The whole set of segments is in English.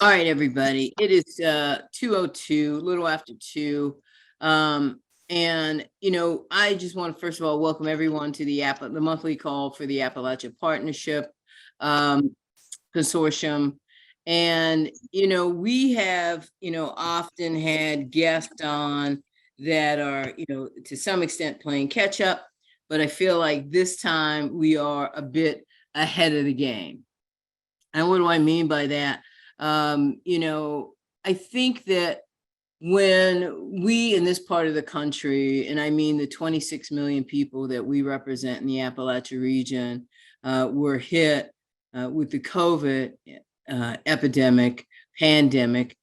All right, everybody. It is 2:02, a little after 2. And I just want to first of all welcome everyone to the monthly call for the Appalachia Partnership Consortium. And we have often had guests on that are to some extent playing catch up, but I feel like this time we are a bit ahead of the game. And what do I mean by that? I think that when we in this part of the country, and I mean the 26 million people that we represent in the Appalachia region, were hit with the COVID pandemic,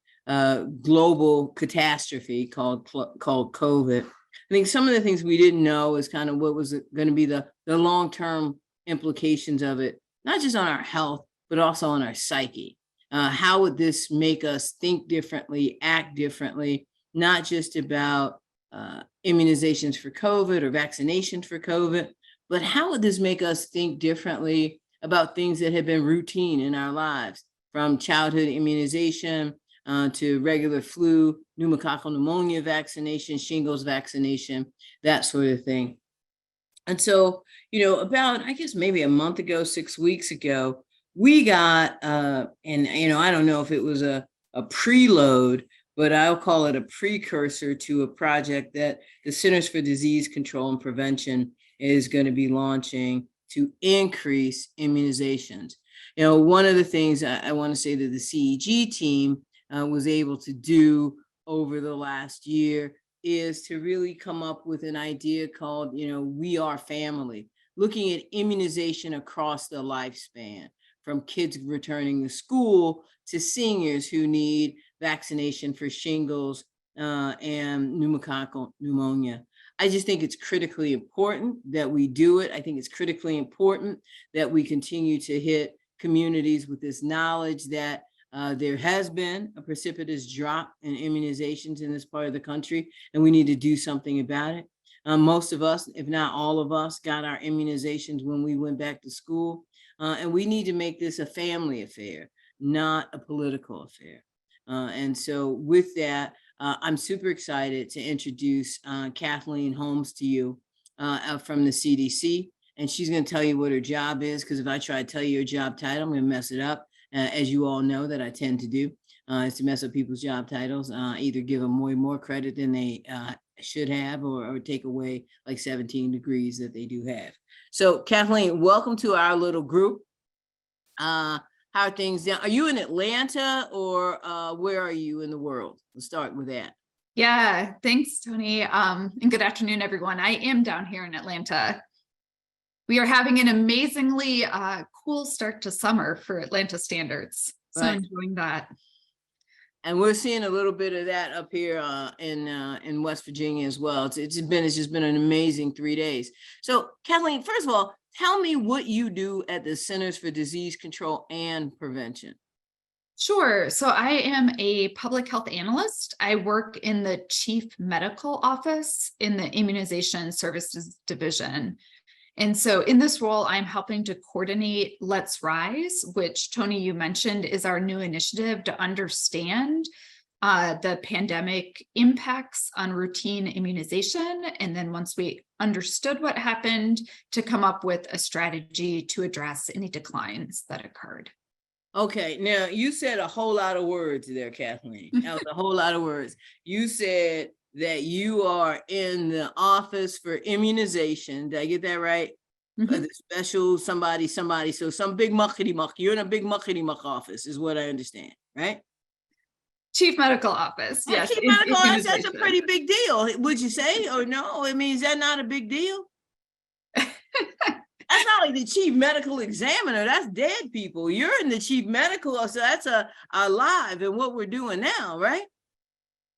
global catastrophe called COVID. I think some of the things we didn't know is kind of what was going to be the long-term implications of it, not just on our health, but also on our psyche. How would this make us think differently, act differently, not just about immunizations for COVID or vaccinations for COVID, but how would this make us think differently about things that have been routine in our lives, from childhood immunization to regular flu, pneumococcal pneumonia vaccination, shingles vaccination, that sort of thing. And so, about, I guess, maybe a month ago, 6 weeks ago, we got, and I don't know if it was a preload, but I'll call it a precursor to a project that the Centers for Disease Control and Prevention is going to be launching to increase immunizations. One of the things I want to say that the CEG team was able to do over the last year is to really come up with an idea called, We Are Family, looking at immunization across the lifespan, from kids returning to school to seniors who need vaccination for shingles and pneumococcal pneumonia. I just think it's critically important that we do it. I think it's critically important that we continue to hit communities with this knowledge that there has been a precipitous drop in immunizations in this part of the country, and we need to do something about it. Most of us, if not all of us, got our immunizations when we went back to school. And we need to make this a family affair, not a political affair. And so with that, I'm super excited to introduce Kathleen Holmes to you from the CDC. And she's going to tell you what her job is, because if I try to tell you her job title, I'm going to mess it up, as you all know that I tend to do, is to mess up people's job titles, either give them more credit than they should have, or take away like 17 degrees that they do have. So Kathleen, welcome to our little group. How are things down? Are you in Atlanta, or where are you in the world? Let's start with that. Yeah, thanks, Tony. And good afternoon, everyone. I am down here in Atlanta. We are having an amazingly cool start to summer for Atlanta standards. So right. Enjoying that. And we're seeing a little bit of that up here in West Virginia as well. It's just been an amazing 3 days. So Kathleen, first of all, tell me what you do at the Centers for Disease Control and Prevention. Sure. So I am a public health analyst. I work in the Chief Medical Office in the Immunization Services Division. And so in this role, I'm helping to coordinate Let's Rise, which, Tony, you mentioned is our new initiative to understand the pandemic impacts on routine immunization. And then once we understood what happened, to come up with a strategy to address any declines that occurred. Okay, now you said a whole lot of words there, Kathleen. That was a whole lot of words. You said that you are in the office for immunization. Did I get that right? Mm-hmm. The special somebody, so some big muckety muck. You're in a big muckety muck office, is what I understand, right? Chief Medical Office. Yes. Chief Medical Office, that's a pretty big deal. Would you say, or no? I mean, is that not a big deal? That's not like the chief medical examiner. That's dead people. You're in the chief medical, so that's alive in what we're doing now, right?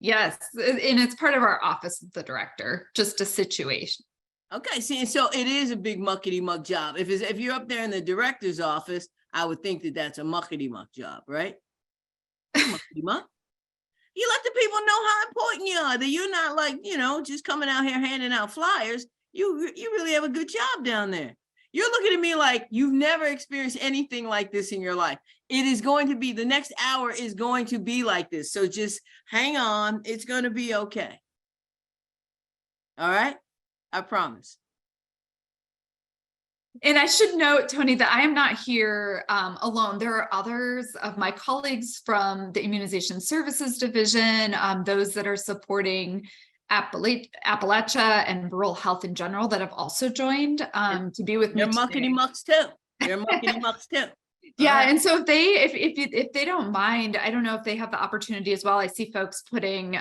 Yes, and it's part of our office of the director, just a situation. Okay, see, so it is a big muckety muck job. If you're up there in the director's office, I would think that that's a muckety muck job, right? Muckety muck. You let the people know how important you are, that you're not like, just coming out here handing out flyers. You really have a good job down there. You're looking at me like you've never experienced anything like this in your life. It is going to be, the next hour is going to be like this. So just hang on. It's going to be okay. All right? I promise. And I should note, Tony, that I am not here alone. There are others of my colleagues from the Immunization Services Division, those that are supporting Appalachia and rural health in general that have also joined to be with me They're muckety today. mucks too. They're muckety mucks too. Yeah, Right. and so if they don't mind, I don't know if they have the opportunity as well. I see folks putting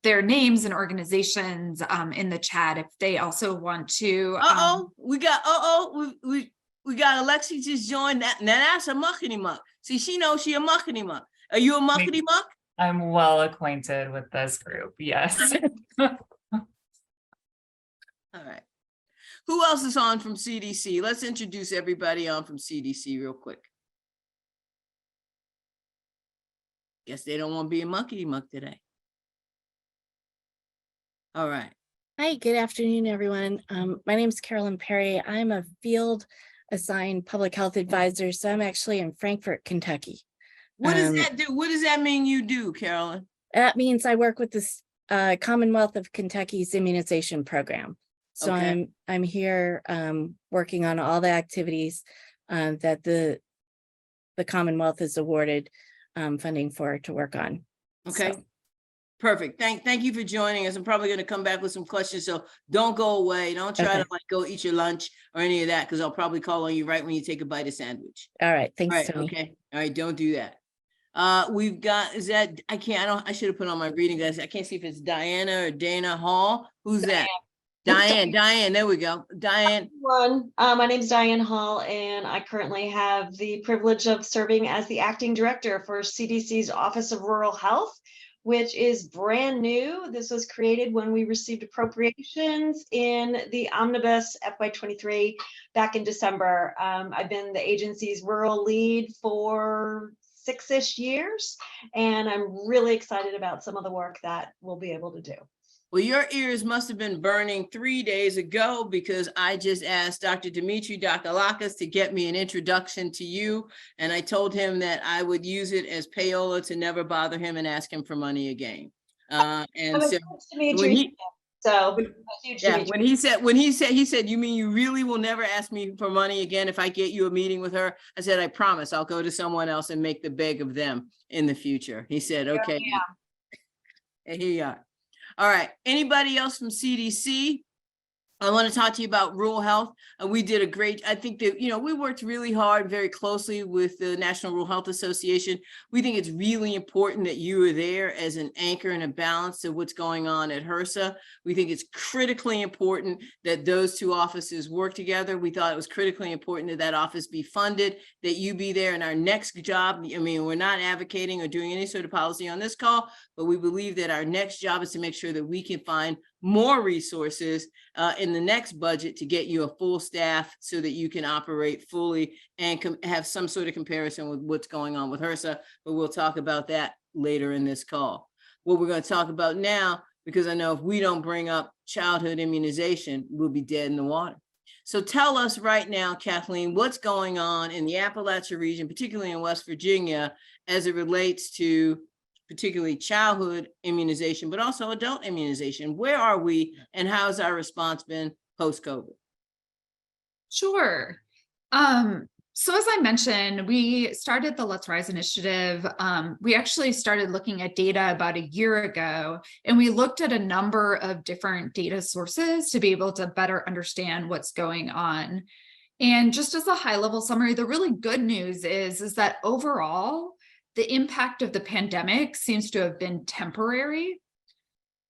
their names and organizations in the chat if they also want to. We got we got Alexi just joined that. Now that's a muckety muck. See, she knows she a muckety muck. Are you a muckety muck? I'm well acquainted with this group. Yes. All right. Who else is on from CDC? Let's introduce everybody on from CDC real quick. Guess they don't want to be a muckety muck today. All right. Hi, good afternoon, everyone. My name is Carolyn Perry. I'm a field assigned public health advisor, so I'm actually in Frankfort, Kentucky. What does that do? What does that mean you do, Carolyn? That means I work with this Commonwealth of Kentucky's immunization program. So Okay. I'm here working on all the activities that the Commonwealth is awarded funding for to work on. Okay. So, Perfect. Thank you for joining us. I'm probably going to come back with some questions, so don't go away. Don't try Okay. to like go eat your lunch or any of that, because I'll probably call on you right when you take a bite of sandwich. all right, All thanks, right. Tony. Okay. All right. Don't do that. We've got, is that, I should have put on my reading glasses. I can't see if it's Diana or Dana Hall. Who's that? Diane, there we go. Diane. Everyone, my name is Diane Hall, and I currently have the privilege of serving as the acting director for CDC's Office of Rural Health, which is brand new. This was created when we received appropriations in the Omnibus FY23 back in December. I've been the agency's rural lead for 6-ish years, and I'm really excited about some of the work that we'll be able to do. Well, your ears must have been burning 3 days ago, because I just asked Dr. Dimitri Dakalakis to get me an introduction to you. And I told him that I would use it as payola to never bother him and ask him for money again. And so when he, yeah, when he said, you mean you really will never ask me for money again if I get you a meeting with her? I said, I promise I'll go to someone else and make the beg of them in the future. He said, okay. And here you are. All right. Anybody else from CDC? I want to talk to you about rural health. We did a great, I think that, we worked really hard, very closely with the National Rural Health Association. We think it's really important that you are there as an anchor and a balance to what's going on at HRSA. We think it's critically important that those two offices work together. We thought it was critically important that that office be funded, that you be there in our next job. I mean, we're not advocating or doing any sort of policy on this call, but we believe that our next job is to make sure that we can find more resources in the next budget to get you a full staff so that you can operate fully and have some sort of comparison with what's going on with HRSA, but we'll talk about that later in this call. What we're going to talk about now, because I know if we don't bring up childhood immunization, we'll be dead in the water. So tell us right now, Kathleen, what's going on in the Appalachia region, particularly in West Virginia, as it relates to particularly childhood immunization, but also adult immunization. Where are we, and how's our response been post-COVID? Sure. So as I mentioned, we started the Let's Rise initiative. We actually started looking at data about a year ago, and we looked at a number of different data sources to be able to better understand what's going on. And just as a high-level summary, the really good news is that overall, the impact of the pandemic seems to have been temporary.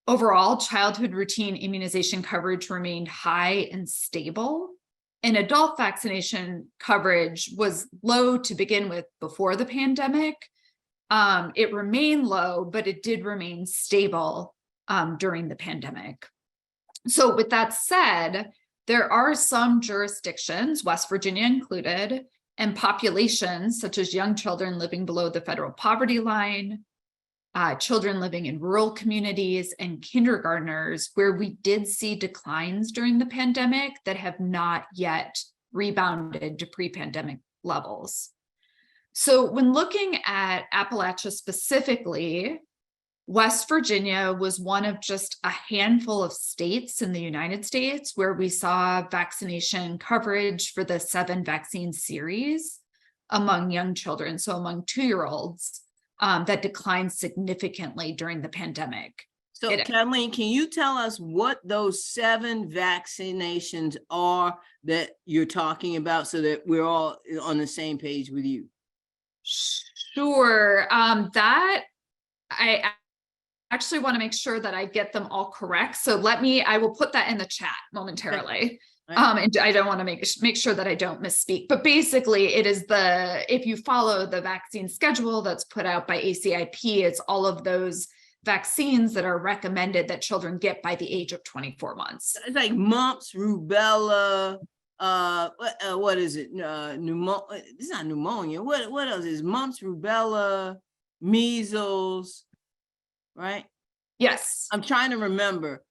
Overall, childhood routine immunization coverage remained high and stable, and adult vaccination coverage was low to begin with before the pandemic. It remained low, but it did remain stable during the pandemic. So with that said, there are some jurisdictions, West Virginia included, and populations such as young children living below the federal poverty line, children living in rural communities, and kindergartners, where we did see declines during the pandemic that have not yet rebounded to pre-pandemic levels. So when looking at Appalachia specifically, West Virginia was one of just a handful of states in the United States where we saw vaccination coverage for the 7 vaccine series among young children, so among 2-year-olds, that declined significantly during the pandemic. So Kathleen, can you tell us what those 7 vaccinations are that you're talking about so that we're all on the same page with you? Sure. That I actually want to make sure that I get them all correct. So I will put that in the chat momentarily. Right. And I don't want to make sure that I don't misspeak, but basically it is if you follow the vaccine schedule that's put out by ACIP, it's all of those vaccines that are recommended that children get by the age of 24 months. It's like mumps, rubella, what is it? Pneumonia. It's not pneumonia. What else is mumps, rubella, measles, right? Yes. I'm trying to remember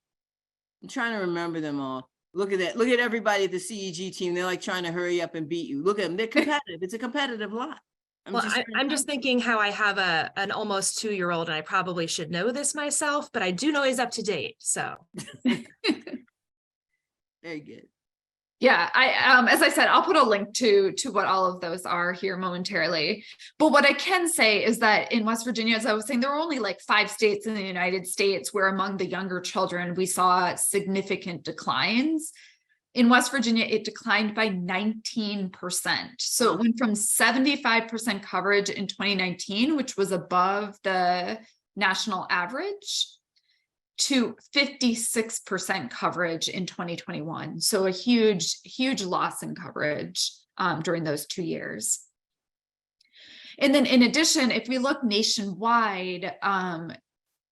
them all. Look at that. Look at everybody at the CEG team. They're like trying to hurry up and beat you. Look at them. They're competitive. It's a competitive lot. I'm just thinking how I have an almost 2-year-old and I probably should know this myself, but I do know he's up to date. So very good. Yeah, as I said, I'll put a link to what all of those are here momentarily. But what I can say is that in West Virginia, as I was saying, there were only like 5 states in the United States where among the younger children, we saw significant declines. In West Virginia, it declined by 19%. So it went from 75% coverage in 2019, which was above the national average, to 56% coverage in 2021. So a huge, huge loss in coverage during those 2 years. And then in addition, if we look nationwide,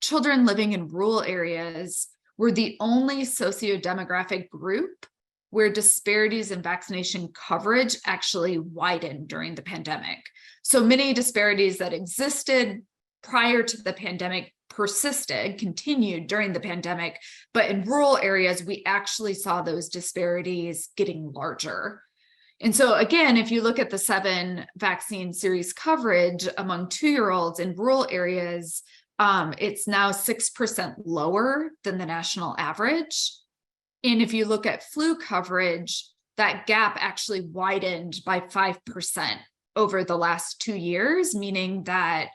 children living in rural areas were the only sociodemographic group where disparities in vaccination coverage actually widened during the pandemic. So many disparities that existed prior to the pandemic continued during the pandemic, but in rural areas, we actually saw those disparities getting larger. And so again, if you look at the 7 vaccine series coverage among 2-year-olds in rural areas, it's now 6% lower than the national average. And if you look at flu coverage, that gap actually widened by 5% over the last 2 years, meaning that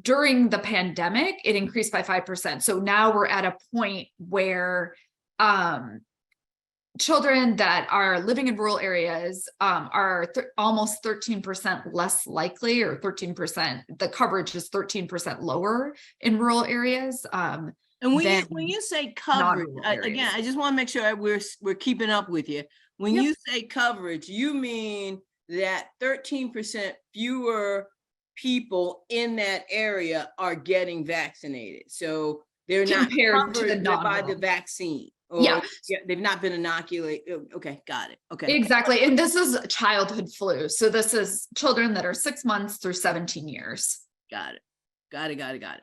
during the pandemic, it increased by 5%. So now we're at a point where children that are living in rural areas are almost 13% less likely, or 13%, the coverage is 13% lower in rural areas. And when you say coverage, again, I just want to make sure we're keeping up with you. When you say coverage, you mean that 13% fewer people in that area are getting vaccinated. So they're not covered by the vaccine. Or they've not been inoculated. Okay, got it. Okay. Exactly. And this is childhood flu. So this is children that are 6 months through 17 years. Got it.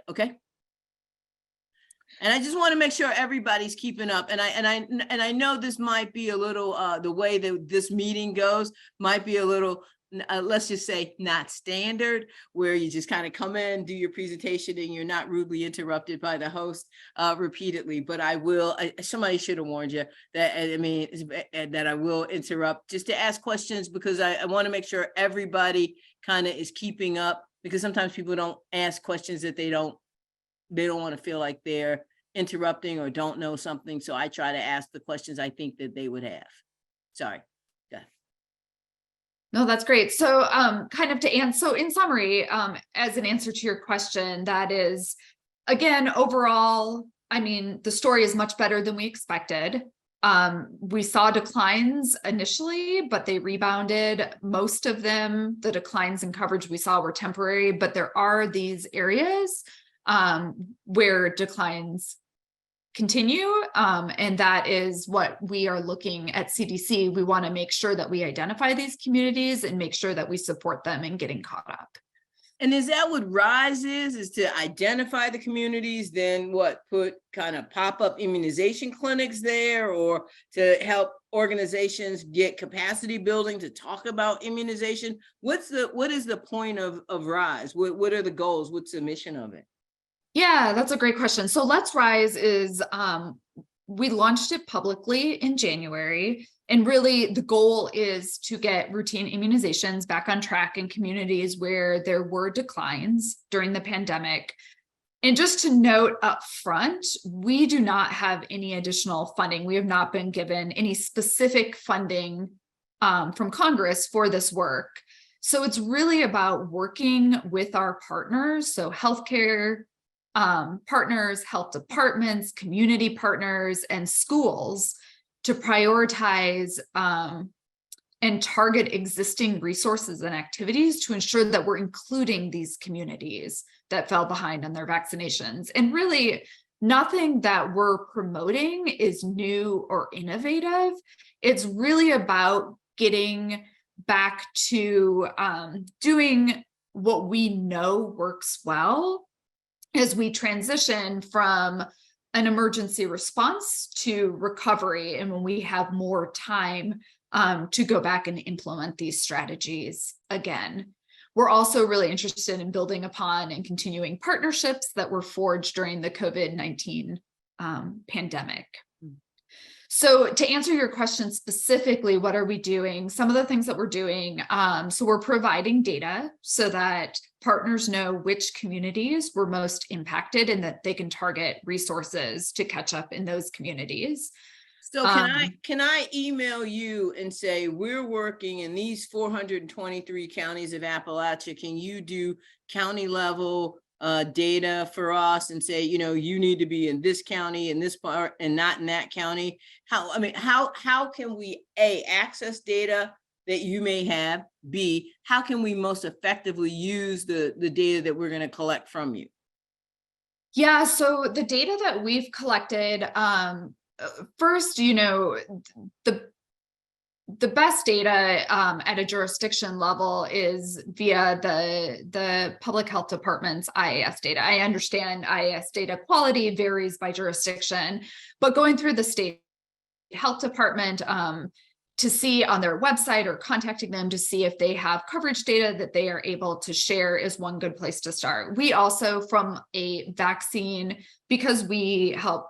Okay. And I just want to make sure everybody's keeping up. And I know this might be a little, the way that this meeting goes might be a little, let's just say not standard, where you just kind of come in, do your presentation, and you're not rudely interrupted by the host repeatedly. But somebody should have warned you that I will interrupt just to ask questions, because I want to make sure everybody kind of is keeping up, because sometimes people don't ask questions that they don't want to feel like they're interrupting or don't know something. So I try to ask the questions I think that they would have. Sorry. No, that's great. So kind of to answer, so in summary, as an answer to your question, that is, again, overall, I mean, the story is much better than we expected. We saw declines initially, but they rebounded. Most of them, the declines in coverage we saw were temporary, but there are these areas where declines continue. And that is what we are looking at CDC. We want to make sure that we identify these communities and make sure that we support them in getting caught up. And is that what RISE is to identify the communities, then what, put kind of pop-up immunization clinics there, or to help organizations get capacity building to talk about immunization? What is the point of RISE? What are the goals? What's the mission of it? Yeah, that's a great question. So Let's Rise is, we launched it publicly in January. And really the goal is to get routine immunizations back on track in communities where there were declines during the pandemic. And just to note up front, we do not have any additional funding. We have not been given any specific funding from Congress for this work. So it's really about working with our partners, so healthcare partners, health departments, community partners, and schools to prioritize and target existing resources and activities to ensure that we're including these communities that fell behind on their vaccinations. And really, nothing that we're promoting is new or innovative. It's really about getting back to doing what we know works well as we transition from an emergency response to recovery, and when we have more time to go back and implement these strategies again. We're also really interested in building upon and continuing partnerships that were forged during the COVID-19 pandemic. So to answer your question specifically, what are we doing? Some of the things that we're doing, so we're providing data so that partners know which communities were most impacted and that they can target resources to catch up in those communities. So can I email you and say, we're working in these 423 counties of Appalachia. Can you do county level data for us and say, you know, you need to be in this county, in this part, and not in that county? How can we A, access data that you may have? B, how can we most effectively use the data that we're going to collect from you? Yeah, so the data that we've collected, first, you know, the best data at a jurisdiction level is via the public health department's IAS data. I understand IAS data quality varies by jurisdiction, but going through the state health department to see on their website or contacting them to see if they have coverage data that they are able to share is one good place to start. We also, from a vaccine, because we help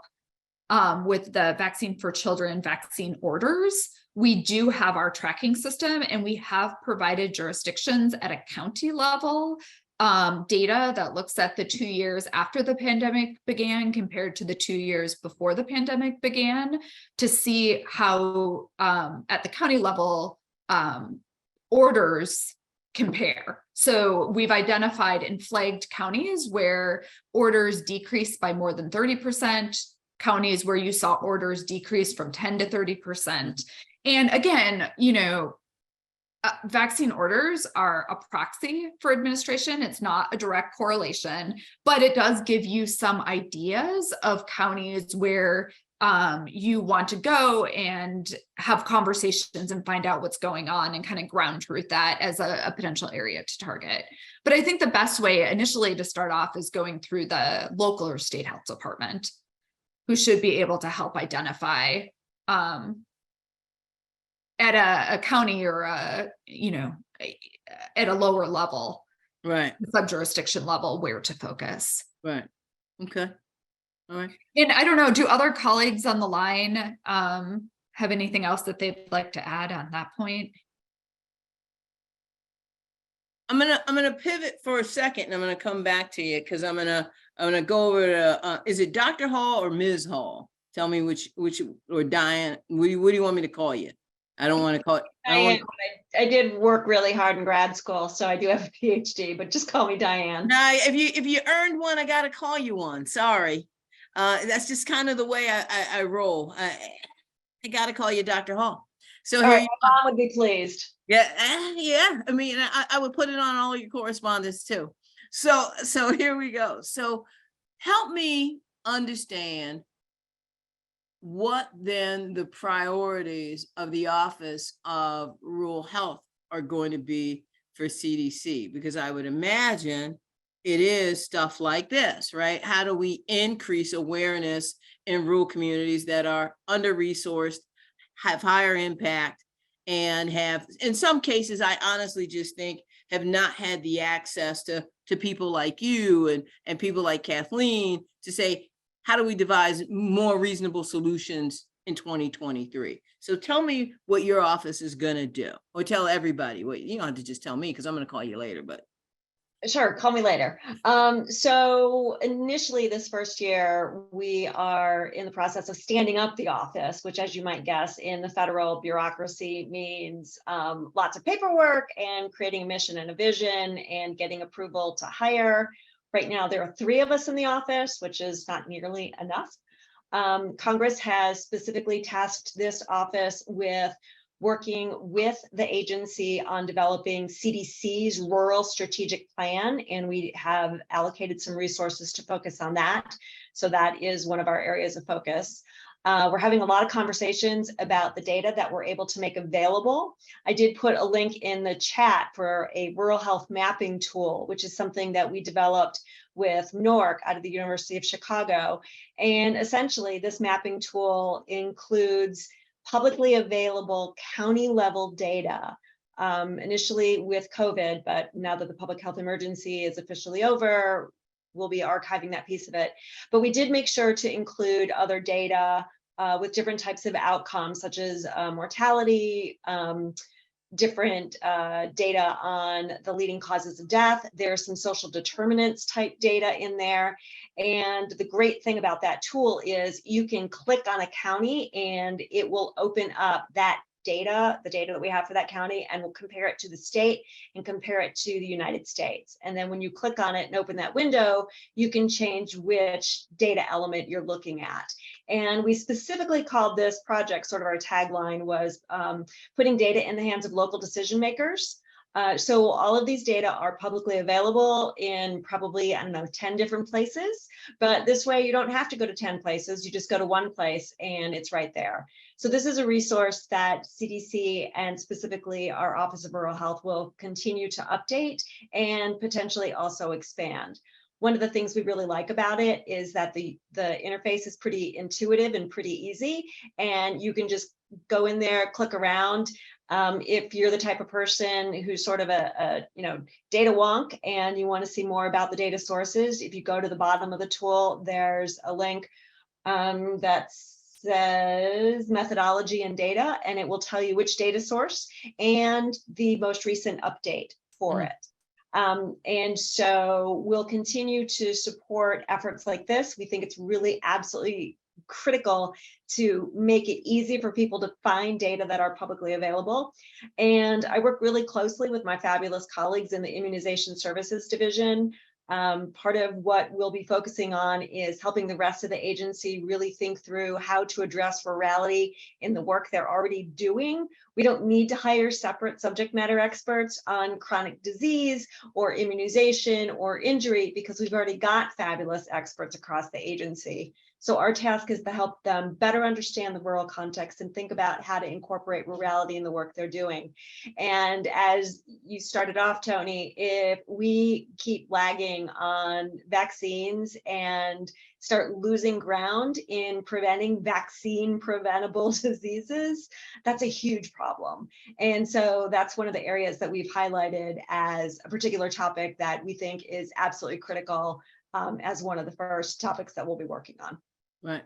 with the vaccine for children vaccine orders, we do have our tracking system, and we have provided jurisdictions at a county level data that looks at the 2 years after the pandemic began compared to the 2 years before the pandemic began, to see how at the county level orders compare. So we've identified and flagged counties where orders decreased by more than 30%, counties where you saw orders decrease from 10 to 30%. And again, you know, vaccine orders are a proxy for administration. It's not a direct correlation, but it does give you some ideas of counties where you want to go and have conversations and find out what's going on and kind of ground truth that as a potential area to target. But I think the best way initially to start off is going through the local or state health department, who should be able to help identify at a county or a, you know, at a lower level, Right. sub-jurisdiction level, where to focus. Right. Okay. All right. And I don't know, do other colleagues on the line have anything else that they'd like to add on that point? I'm gonna pivot for a second, and I'm gonna come back to you because I'm gonna go over to is it Dr. Hall or Ms. Hall? Tell me which or Diane. What do you want me to call you? I don't want to call it. Diane, I did work really hard in grad school, so I do have a PhD, but just call me Diane. No, if you earned one, I gotta call you one. Sorry. That's just kind of the way I roll. I gotta call you Dr. Hall. So All here right, you my mom would be pleased. Yeah, yeah. I mean, I would put it on all your correspondence too. So here we go. So help me understand what then the priorities of the Office of Rural Health are going to be for CDC? Because I would imagine it is stuff like this, right? How do we increase awareness in rural communities that are under-resourced, have higher impact, and have, in some cases, I honestly just think, have not had the access to people like you and people like Kathleen to say, how do we devise more reasonable solutions in 2023? So tell me what your office is going to do, or tell everybody. What, you don't have to just tell me, because I'm going to call you later, but. Sure, call me later. So initially this first year, we are in the process of standing up the office, which, as you might guess, in the federal bureaucracy means lots of paperwork and creating a mission and a vision and getting approval to hire. Right now, there are 3 of us in the office, which is not nearly enough. Congress has specifically tasked this office with working with the agency on developing CDC's rural strategic plan, and we have allocated some resources to focus on that. So that is one of our areas of focus. We're having a lot of conversations about the data that we're able to make available. I did put a link in the chat for a rural health mapping tool, which is something that we developed with NORC out of the University of Chicago. And essentially, this mapping tool includes publicly available county level data, initially with COVID, but now that the public health emergency is officially over, we'll be archiving that piece of it. But we did make sure to include other data with different types of outcomes, such as mortality, different data on the leading causes of death. There's some social determinants type data in there. And the great thing about that tool is you can click on a county and it will open up that data, the data that we have for that county, and we'll compare it to the state and compare it to the United States. And then when you click on it and open that window, you can change which data element you're looking at. And we specifically called this project, sort of our tagline was putting data in the hands of local decision makers. So all of these data are publicly available in probably, I don't know, 10 different places, but this way you don't have to go to 10 places, you just go to one place and it's right there. So this is a resource that CDC and specifically our Office of Rural Health will continue to update and potentially also expand. One of the things we really like about it is that the interface is pretty intuitive and pretty easy, and you can just go in there, click around. If you're the type of person who's sort of a data wonk and you want to see more about the data sources, if you go to the bottom of the tool, there's a link that says methodology and data, and it will tell you which data source and the most recent update for it. And so we'll continue to support efforts like this. We think it's really absolutely critical to make it easy for people to find data that are publicly available. And I work really closely with my fabulous colleagues in the Immunization Services Division. Part of what we'll be focusing on is helping the rest of the agency really think through how to address virality in the work they're already doing. We don't need to hire separate subject matter experts on chronic disease or immunization or injury because we've already got fabulous experts across the agency. So our task is to help them better understand the rural context and think about how to incorporate rurality in the work they're doing. And as you started off, Tony, if we keep lagging on vaccines and start losing ground in preventing vaccine preventable diseases, that's a huge problem. And so that's one of the areas that we've highlighted as a particular topic that we think is absolutely critical as one of the first topics that we'll be working on. Right.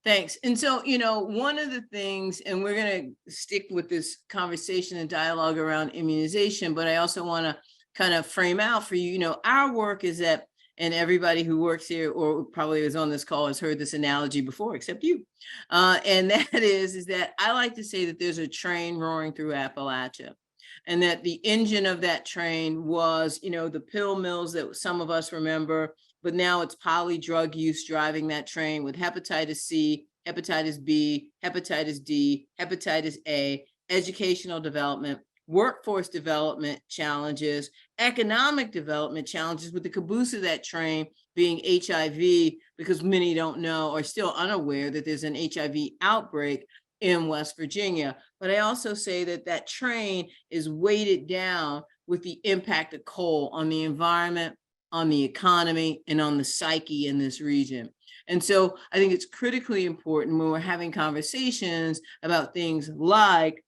Thanks. And so, one of the things, and we're going to stick with this conversation and dialogue around immunization, but I also want to kind of frame out for you, our work is that, and everybody who works here or probably is on this call has heard this analogy before, except you. And that is that I like to say that there's a train roaring through Appalachia. And that the engine of that train was, the pill mills that some of us remember, but now it's poly drug use driving that train with hepatitis C, hepatitis B, hepatitis D, hepatitis A, educational development, workforce development challenges, economic development challenges, with the caboose of that train being HIV, because many don't know or still unaware that there's an HIV outbreak in West Virginia. But I also say that that train is weighted down with the impact of coal on the environment, on the economy, and on the psyche in this region. And so I think it's critically important when we're having conversations about things like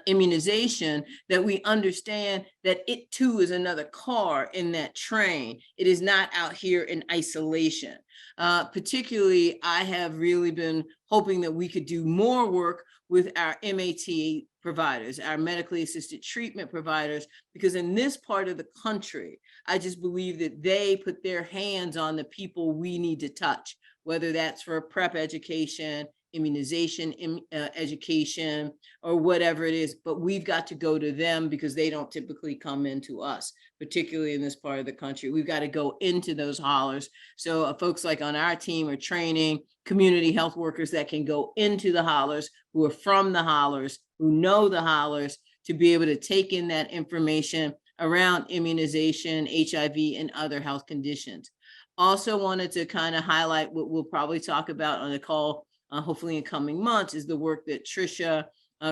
immunization, that we understand that it too is another car in that train. It is not out here in isolation. Particularly, I have really been hoping that we could do more work with our MAT providers, our medically assisted treatment providers, because in this part of the country, I just believe that they put their hands on the people we need to touch, whether that's for PrEP education, immunization education, or whatever it is, but we've got to go to them because they don't typically come into us, particularly in this part of the country. We've got to go into those hollers. So folks like on our team are training community health workers that can go into the hollers, who are from the hollers, who know the hollers, to be able to take in that information around immunization, HIV, and other health conditions. Also wanted to kind of highlight what we'll probably talk about on the call hopefully in coming months, is the work that Tricia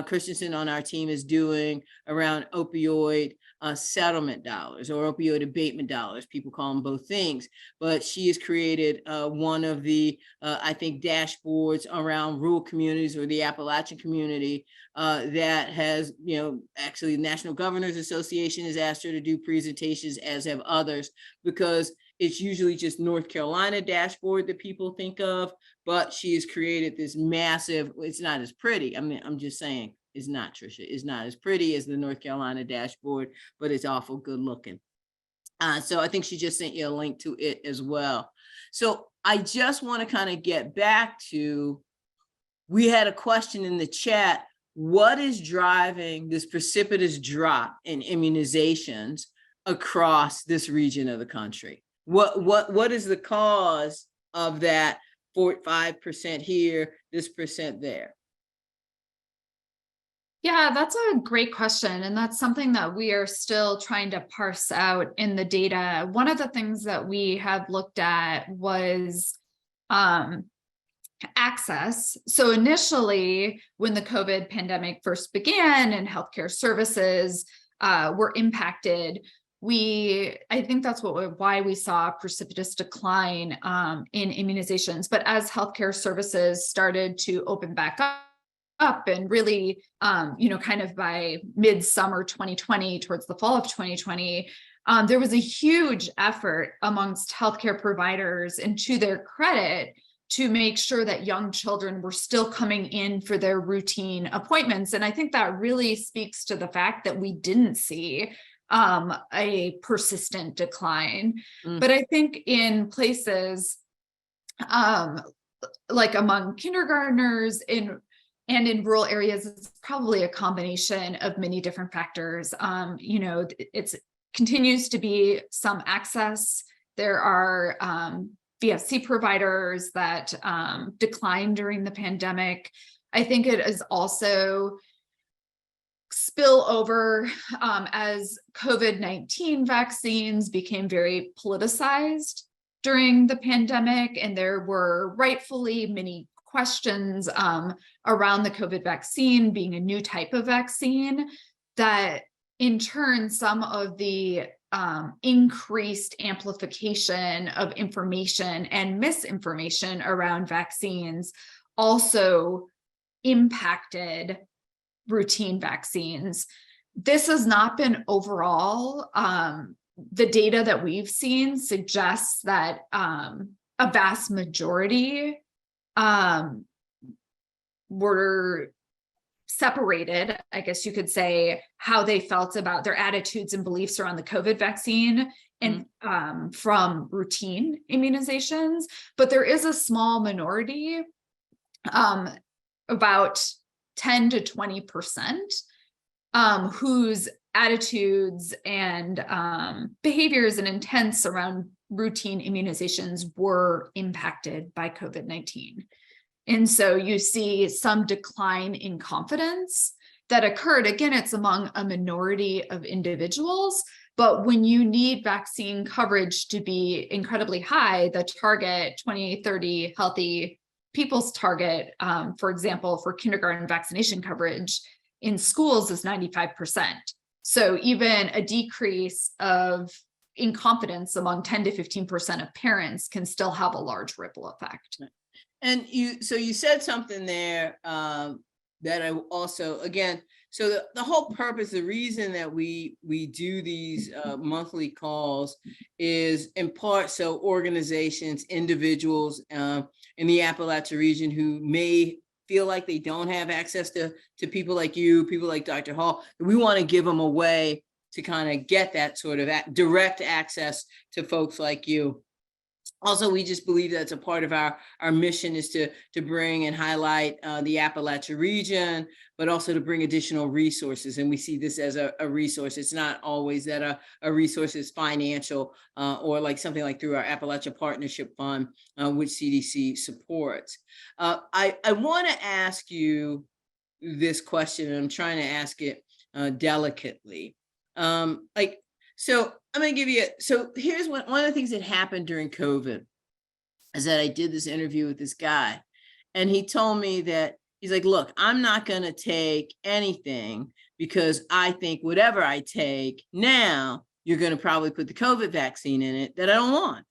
Christensen on our team is doing around opioid settlement dollars, or opioid abatement dollars. People call them both things, but she has created one of the, I think, dashboards around rural communities, or the Appalachian community, that has, actually the National Governors Association has asked her to do presentations, as have others, because it's usually just North Carolina dashboard that people think of, but she has created this massive, it's not as pretty. I mean, I'm just saying, it's not, Tricia, it's not as pretty as the North Carolina dashboard, but it's awful good looking. So I think she just sent you a link to it as well. So I just want to kind of get back to, we had a question in the chat, what is driving this precipitous drop in immunizations across this region of the country? What is the cause of that 5% here, this percent there? Yeah, that's a great question. And that's something that we are still trying to parse out in the data. One of the things that we have looked at was access. So initially, when the COVID pandemic first began and healthcare services were impacted, I think that's why we saw a precipitous decline in immunizations. But as healthcare services started to open back up and really, kind of by midsummer 2020, towards the fall of 2020, there was a huge effort amongst healthcare providers, and to their credit, to make sure that young children were still coming in for their routine appointments. And I think that really speaks to the fact that we didn't see a persistent decline. But I think in places like among kindergartners and in rural areas, it's probably a combination of many different factors. It continues to be some access. There are VFC providers that declined during the pandemic. I think it is also spill over as COVID-19 vaccines became very politicized during the pandemic, and there were rightfully many questions around the COVID vaccine being a new type of vaccine, that in turn, some of the increased amplification of information and misinformation around vaccines also impacted routine vaccines. This has not been overall. The data that we've seen suggests that a vast majority were separated, I guess you could say, how they felt about their attitudes and beliefs around the COVID vaccine and from routine immunizations. But there is a small minority, about 10 to 20%, whose attitudes and behaviors and intents around routine immunizations were impacted by COVID-19. And so you see some decline in confidence that occurred. Again, it's among a minority of individuals, but when you need vaccine coverage to be incredibly high, the target 2030 healthy people's target, for example, for kindergarten vaccination coverage in schools is 95%. So even a decrease in confidence among 10 to 15% of parents can still have a large ripple effect. And so you said something there that I also, again, so the whole purpose, the reason that we do these monthly calls is in part so organizations, individuals in the Appalachia region who may feel like they don't have access to people like you, people like Dr. Hall, we want to give them a way to kind of get that sort of direct access to folks like you. Also, we just believe that's a part of our mission is to bring and highlight the Appalachia region, but also to bring additional resources. And we see this as a resource. It's not always that a resource is financial or like something like through our Appalachia Partnership Fund, which CDC supports. I want to ask you this question, and I'm trying to ask it delicately. So I'm going to give you, so here's one of the things that happened during COVID is that I did this interview with this guy, and he told me that he's like, look, I'm not going to take anything because I think whatever I take now, you're going to probably put the COVID vaccine in it that I don't want.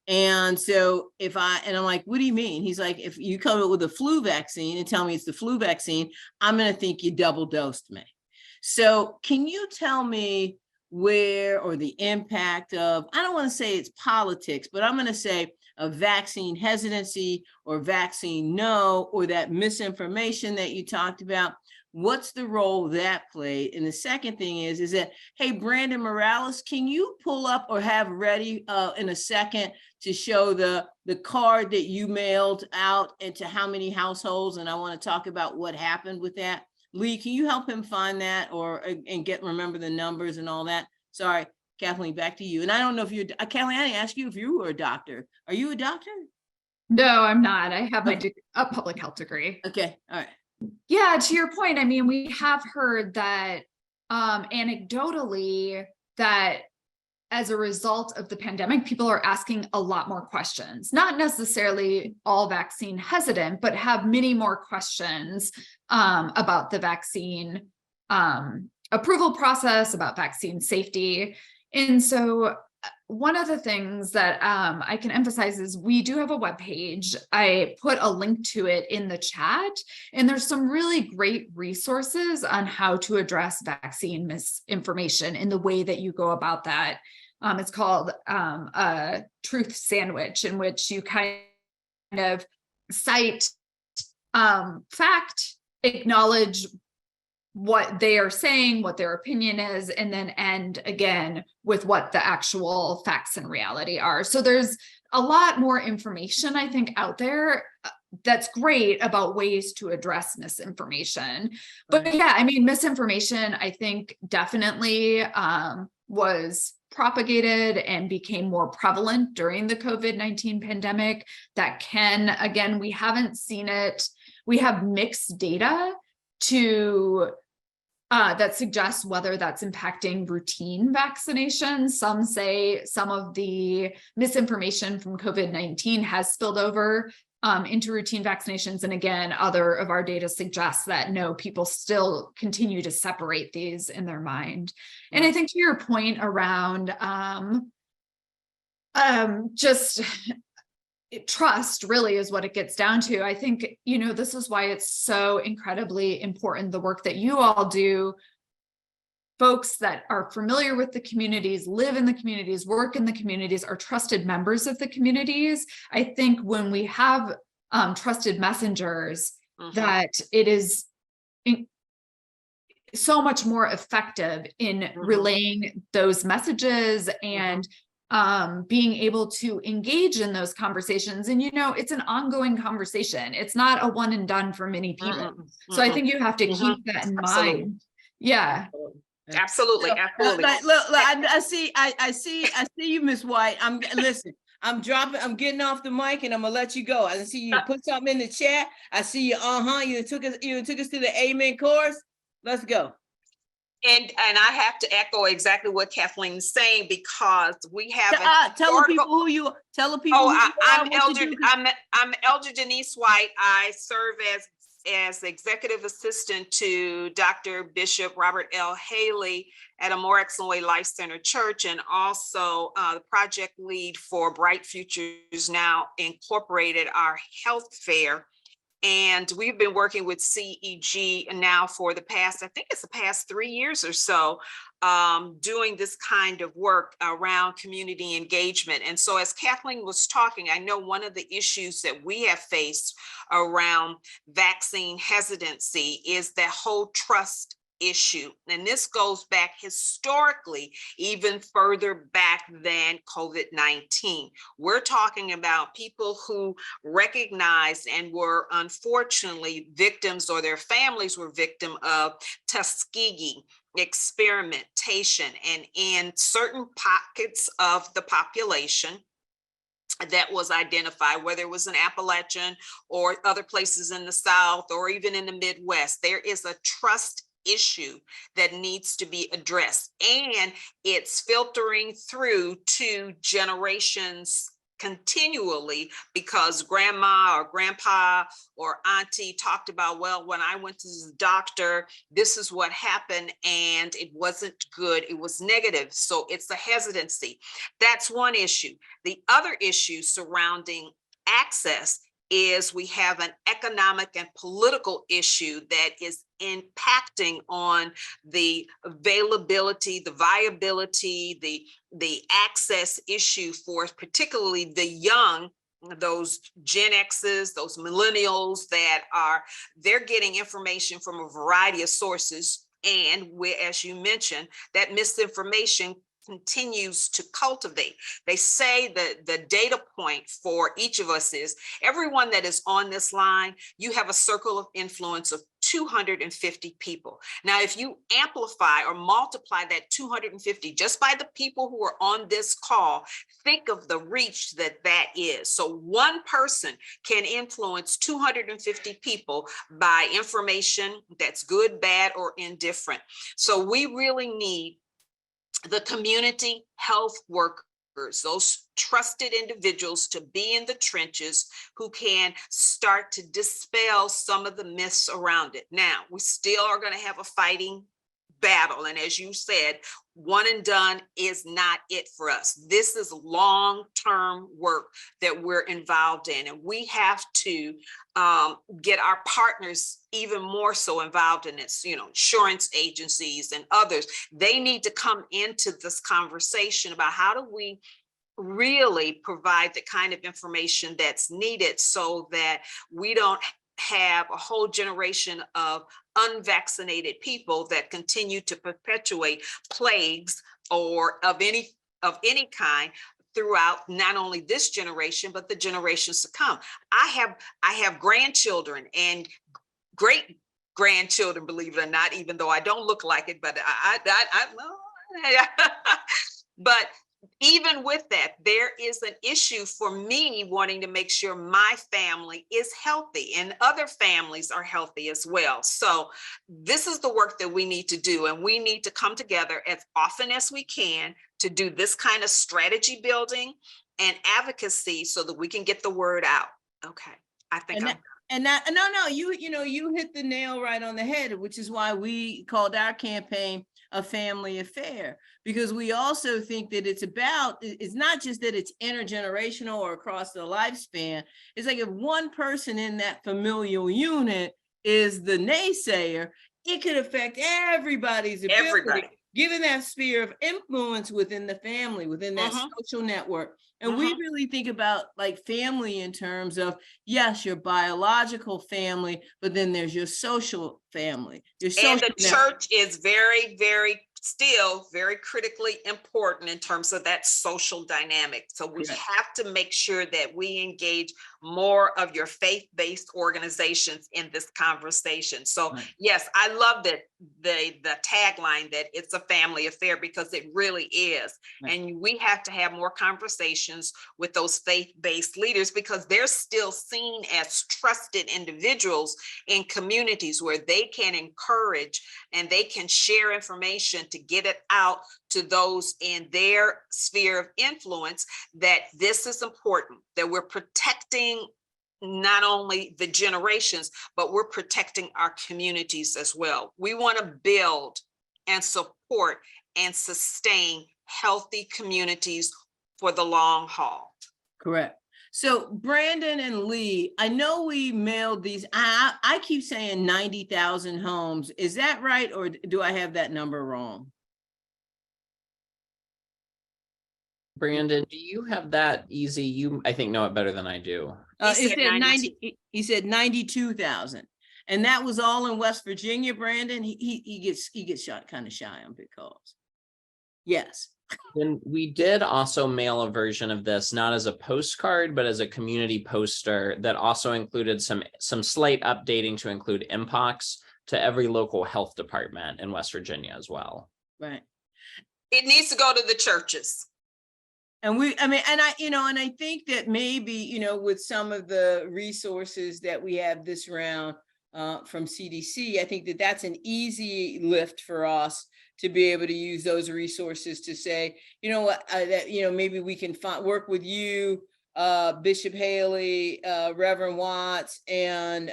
And so and I'm like, what do you mean? He's like, if you come up with a flu vaccine and tell me it's the flu vaccine, I'm going to think you double dosed me. So can you tell me where, or the impact of, I don't want to say it's politics, but I'm going to say a vaccine hesitancy or vaccine no, or that misinformation that you talked about, what's the role that played? And the second thing is that, hey, Brandon Morales, can you pull up or have ready in a second to show the card that you mailed out and to how many households? And I want to talk about what happened with that. Lee, can you help him find that and remember the numbers and all that? Sorry, Kathleen, back to you. And I don't know if you're, Kathleen, I didn't ask you if you were a doctor. Are you a doctor? No, I'm not. I have a public health degree. Okay, all right. Yeah, to your point, I mean, we have heard that anecdotally that as a result of the pandemic, people are asking a lot more questions, not necessarily all vaccine hesitant, but have many more questions about the vaccine approval process, about vaccine safety. And so one of the things that I can emphasize is we do have a webpage. I put a link to it in the chat, and there's some really great resources on how to address vaccine misinformation in the way that you go about that. It's called a truth sandwich, in which you kind of cite fact, acknowledge what they are saying, what their opinion is, and then end again with what the actual facts and reality are. So there's a lot more information, I think, out there that's great about ways to address misinformation. But yeah, I mean, misinformation, I think, definitely was propagated and became more prevalent during the COVID-19 pandemic. That can, again, we haven't seen it. We have mixed data that suggests whether that's impacting routine vaccinations. Some say some of the misinformation from COVID-19 has spilled over into routine vaccinations. And again, other of our data suggests that no, people still continue to separate these in their mind. And I think to your point around just trust really is what it gets down to. I think, this is why it's so incredibly important, the work that you all do. Folks that are familiar with the communities, live in the communities, work in the communities, are trusted members of the communities. I think when we have trusted messengers, that it is so much more effective in relaying those messages and being able to engage in those conversations. And, it's an ongoing conversation. It's not a one and done for many people. So I think you have to keep that in mind. Yeah. Absolutely. Absolutely. Look, I see you, Miss White. I'm getting off the mic and I'm gonna let you go. I see you put something in the chat. I see you, you took us to the amen chorus. Let's go. And I have to echo exactly what Kathleen's saying, because we have tell the people who you are. I'm Elder Denise White. I serve as as executive assistant to Dr. Bishop Robert L. Haley at A More Excellent Way Life Center Church, and also the project lead for Bright Futures Now Incorporated, our health fair. And we've been working with CEG now for the past, I think it's the past 3 years or so, doing this kind of work around community engagement. And so as Kathleen was talking, I know one of the issues that we have faced around vaccine hesitancy is that whole trust issue. And this goes back historically, even further back than COVID-19. We're talking about people who recognized and were unfortunately victims, or their families were victim of Tuskegee experimentation. And in certain pockets of the population that was identified, whether it was in Appalachian or other places in the South or even in the Midwest, there is a trust issue that needs to be addressed, and it's filtering through to generations continually, because grandma or grandpa or auntie talked about, well, when I went to the doctor, this is what happened and it wasn't good, it was negative. So it's a hesitancy. That's one issue. The other issue surrounding access is we have an economic and political issue that is impacting on the availability, the viability, the access issue for particularly the young, those Gen X's, those millennials that they're getting information from a variety of sources. And as you mentioned, that misinformation continues to cultivate. They say that the data point for each of us is everyone that is on this line, you have a circle of influence of 250 people. Now, if you amplify or multiply that 250 just by the people who are on this call, think of the reach that is. So one person can influence 250 people by information that's good, bad, or indifferent. So we really need the community health workers, those trusted individuals, to be in the trenches who can start to dispel some of the myths around it. Now, we still are going to have a fighting battle. And as you said, one and done is not it for us. This is long-term work that we're involved in. And we have to get our partners even more so involved in this, insurance agencies and others. They need to come into this conversation about how do we really provide the kind of information that's needed so that we don't have a whole generation of unvaccinated people that continue to perpetuate plagues or of any kind throughout not only this generation but the generations to come. I have grandchildren and great grandchildren, believe it or not, even though I don't look like it, but but even with that, there is an issue for me wanting to make sure my family is healthy and other families are healthy as well. So this is the work that we need to do, and we need to come together as often as we can to do this kind of strategy building and advocacy so that we can get the word out. Okay, I think you hit the nail right on the head, which is why we called our campaign A Family Affair, because we also think that it's not just that it's intergenerational or across the lifespan. It's like if one person in that familial unit is the naysayer, it could affect everybody's ability, given that sphere of influence within the family, within that social network. And we really think about like family in terms of, yes, your biological family, but then there's your social family. And the church is very, very still very critically important in terms of that social dynamic. So we have to make sure that we engage more of your faith-based organizations in this conversation. So yes, I love that the tagline that it's a family affair, because it really is. And we have to have more conversations with those faith-based leaders, because they're still seen as trusted individuals in communities where they can encourage and they can share information to get it out to those in their sphere of influence, that this is important, that we're protecting not only the generations, but we're protecting our communities as well. We want to build and support and sustain healthy communities for the long haul. Correct. So Brandon and Lee, I know we mailed these. I keep saying 90,000 homes. Is that right? Or do I have that number wrong? Brandon, do you have that easy? You, I think, know it better than I do. He It said said 92. he said 92,000. And that was all in West Virginia, Brandon. He gets shot kind of shy on big calls. Yes. And we did also mail a version of this, not as a postcard, but as a community poster that also included some slight updating to include MPOX to every local health department in West Virginia as well. Right. It needs to go to the churches. And I think that maybe, with some of the resources that we have this round from CDC, I think that that's an easy lift for us to be able to use those resources to say, maybe we can work with you, Bishop Haley, Reverend Watts, and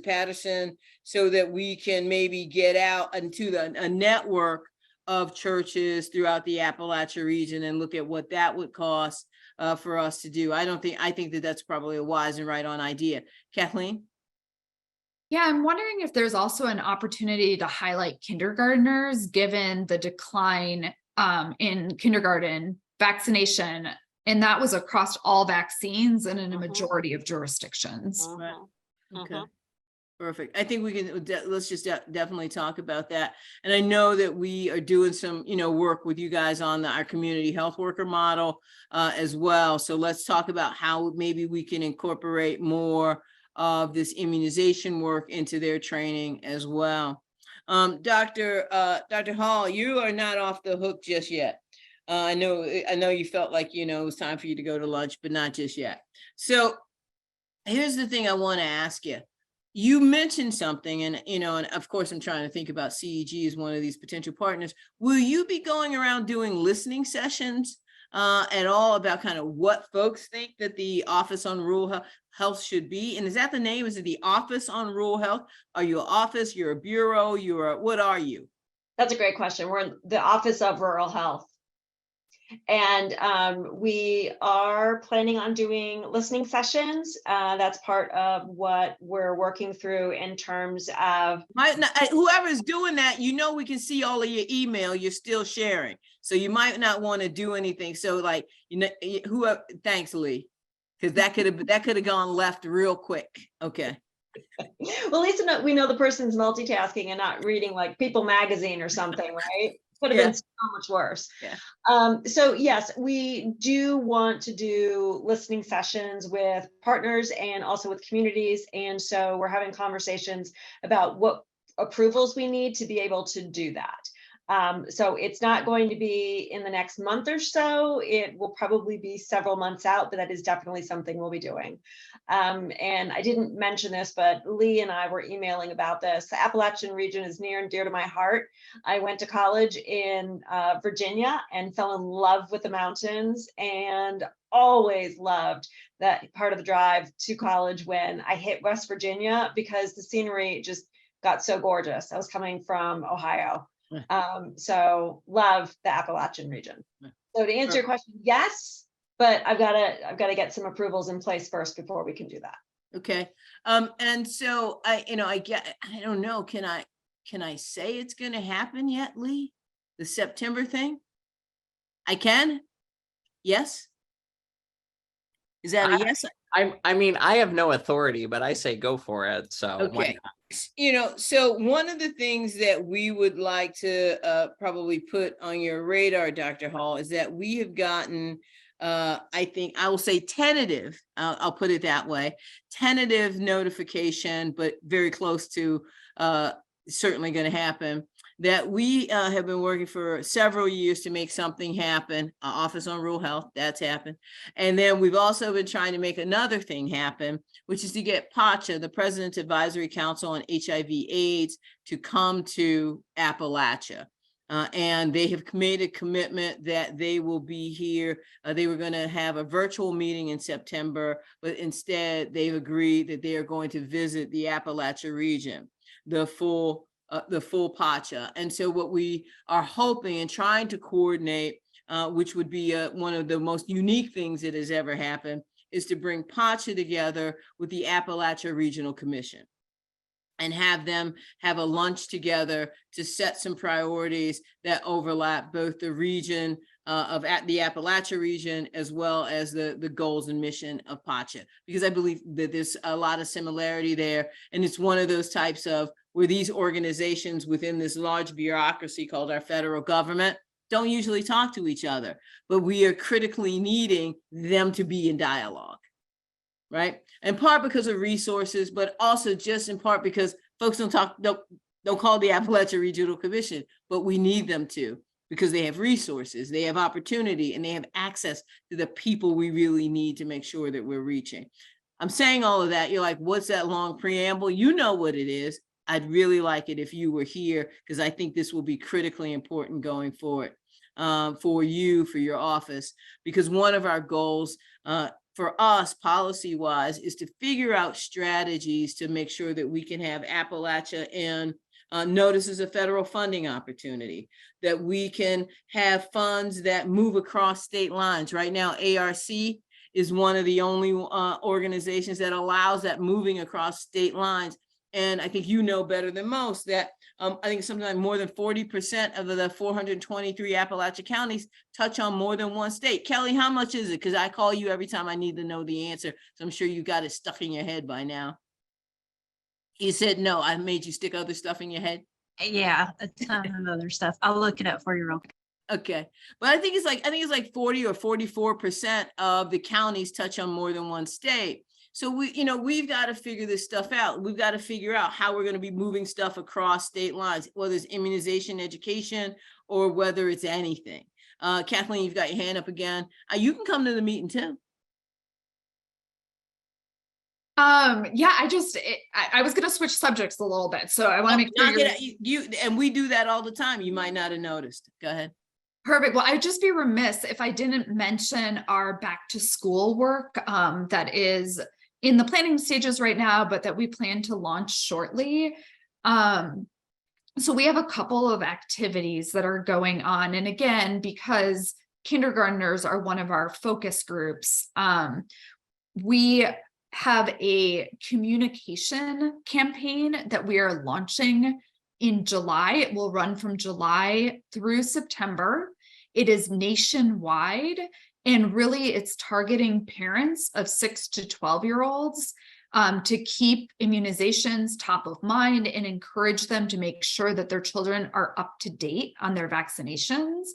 Patterson, so that we can maybe get out into a network of churches throughout the Appalachia region and look at what that would cost for us to do. I think that that's probably a wise and right on idea. Kathleen? Yeah, I'm wondering if there's also an opportunity to highlight kindergartners, given the decline in kindergarten vaccination. And that was across all vaccines and in a majority of jurisdictions. Right. Okay. Mhm. Perfect. I think we can, let's just definitely talk about that. And I know that we are doing some, work with you guys on our community health worker model as well. So let's talk about how maybe we can incorporate more of this immunization work into their training as well. Dr. Hall, you are not off the hook just yet. I know you felt like, it was time for you to go to lunch, but not just yet. So here's the thing I want to ask you. You mentioned something, and of course I'm trying to think about CEG as one of these potential partners. Will you be going around doing listening sessions at all about kind of what folks think that the Office on Rural Health should be? And is that the name? Is it the Office on Rural Health? Are you an office? You're a bureau? What are you? That's a great question. We're in the Office of Rural Health. And we are planning on doing listening sessions. That's part of what we're working through in terms of. Whoever's doing that, we can see all of your email you're still sharing. So you might not want to do anything. So thanks, Lee, because that could have gone left real quick. Okay. Well, at least we know the person's multitasking and not reading like People magazine or something, right? Could have been so much worse. Yeah. So yes, we do want to do listening sessions with partners and also with communities. And so we're having conversations about what approvals we need to be able to do that. So it's not going to be in the next month or so. It will probably be several months out, but that is definitely something we'll be doing. And I didn't mention this, but Lee and I were emailing about this. The Appalachian region is near and dear to my heart. I went to college in Virginia and fell in love with the mountains, and always loved that part of the drive to college when I hit West Virginia, because the scenery just got so gorgeous. I was coming from Ohio. So love the Appalachian region. So to answer your question, yes, but I've got to get some approvals in place first before we can do that. Okay. And so I don't know, can I say it's going to happen yet, Lee? The September thing? I can? Yes? Is that a yes? I mean, I have no authority, but I say go for it. So Okay. So one of the things that we would like to probably put on your radar, Dr. Hall, is that we have gotten, I think I will say tentative, I'll put it that way, tentative notification, but very close to certainly going to happen, that we have been working for several years to make something happen. Office on Rural Health, that's happened. And then we've also been trying to make another thing happen, which is to get PACHA, the President's Advisory Council on HIV/AIDS, to come to Appalachia. And they have made a commitment that they will be here. They were going to have a virtual meeting in September, but instead they've agreed that they are going to visit the Appalachia region, the full Pacha. And so what we are hoping and trying to coordinate, which would be one of the most unique things that has ever happened, is to bring Pacha together with the Appalachia Regional Commission and have them have a lunch together to set some priorities that overlap both the region of the Appalachia region, as well as the goals and mission of Pacha, because I believe that there's a lot of similarity there. And it's one of those types of where these organizations within this large bureaucracy called our federal government don't usually talk to each other, but we are critically needing them to be in dialogue. Right, in part because of resources, but also just in part because folks don't call the Appalachia Regional Commission, but we need them to, because they have resources, they have opportunity, and they have access to the people we really need to make sure that we're reaching. I'm saying all of that. You're like, what's that long preamble? You know what it is. I'd really like it if you were here, because I think this will be critically important going forward for you, for your office, because one of our goals for us, policy-wise, is to figure out strategies to make sure that we can have Appalachia in notices of federal funding opportunity, that we can have funds that move across state lines. Right now, ARC is one of the only organizations that allows that moving across state lines. And I think you know better than most that I think something like more than 40% of the 423 Appalachia counties touch on more than one state. Kelly, how much is it? Because I call you every time I need to know the answer. So I'm sure you got it stuck in your head by now. You said no. I made you stick other stuff in your head. Yeah, a ton of other stuff. I'll look it up for you real quick. Okay, but I think it's like 40 or 44% of the counties touch on more than one state. So we've got to figure this stuff out. We've got to figure out how we're going to be moving stuff across state lines, whether it's immunization, education, or whether it's anything. Kathleen, you've got your hand up again. You can come to the meeting too. Yeah, I was going to switch subjects a little bit. So I want to make sure and we do that all the time. You might not have noticed. Go ahead. Perfect. Well, I'd just be remiss if I didn't mention our back to school work that is in the planning stages right now, but that we plan to launch shortly. So we have a couple of activities that are going on. And again, because kindergartners are one of our focus groups, we have a communication campaign that we are launching in July. It will run from July through September. It is nationwide, and really it's targeting parents of 6 to 12-year-olds to keep immunizations top of mind and encourage them to make sure that their children are up to date on their vaccinations.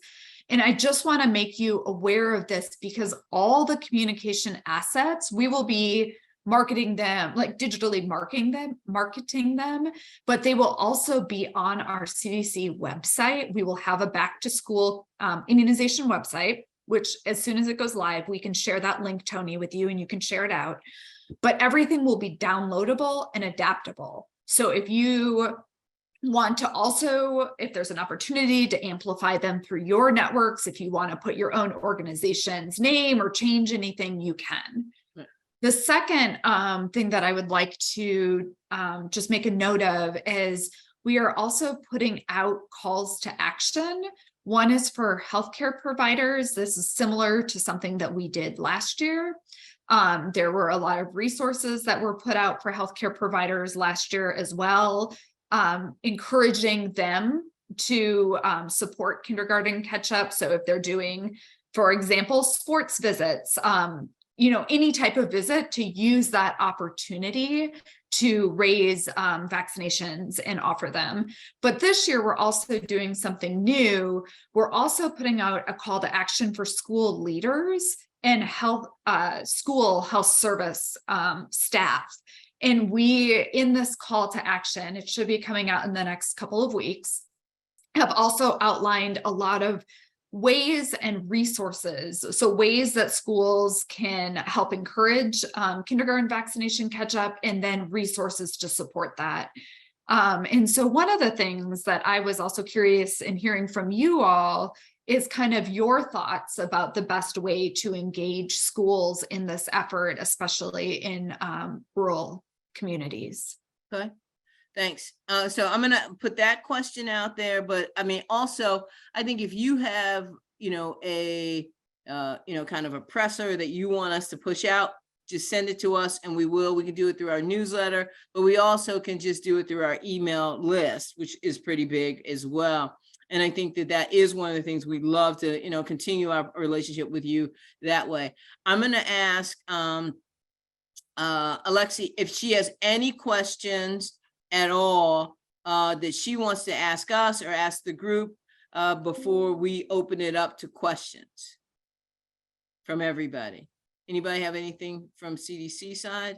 And I just want to make you aware of this because all the communication assets, we will be marketing them, like digitally marketing them, but they will also be on our CDC website. We will have a back to school immunization website, which as soon as it goes live, we can share that link, Tony, with you and you can share it out. But everything will be downloadable and adaptable. So if you want to also, if there's an opportunity to amplify them through your networks, if you want to put your own organization's name or change anything, you can. The second thing that I would like to just make a note of is we are also putting out calls to action. One is for healthcare providers. This is similar to something that we did last year. There were a lot of resources that were put out for healthcare providers last year as well, encouraging them to support kindergarten catch-up. So if they're doing, for example, sports visits, any type of visit, to use that opportunity to raise vaccinations and offer them. But this year, we're also doing something new. We're also putting out a call to action for school leaders and school health service staff. And we, in this call to action, it should be coming out in the next couple of weeks, have also outlined a lot of ways and resources. So ways that schools can help encourage kindergarten vaccination catch up, and then resources to support that. And so one of the things that I was also curious in hearing from you all is kind of your thoughts about the best way to engage schools in this effort, especially in rural communities. Okay, thanks. So I'm gonna put that question out there, but I mean, also, I think if you have, a, kind of a presser that you want us to push out, just send it to us and we will. We can do it through our newsletter, but we also can just do it through our email list, which is pretty big as well. And I think that that is one of the things we'd love to, continue our relationship with you that way. I'm going to ask Alexi if she has any questions at all that she wants to ask us or ask the group before we open it up to questions from everybody. Anybody have anything from CDC side?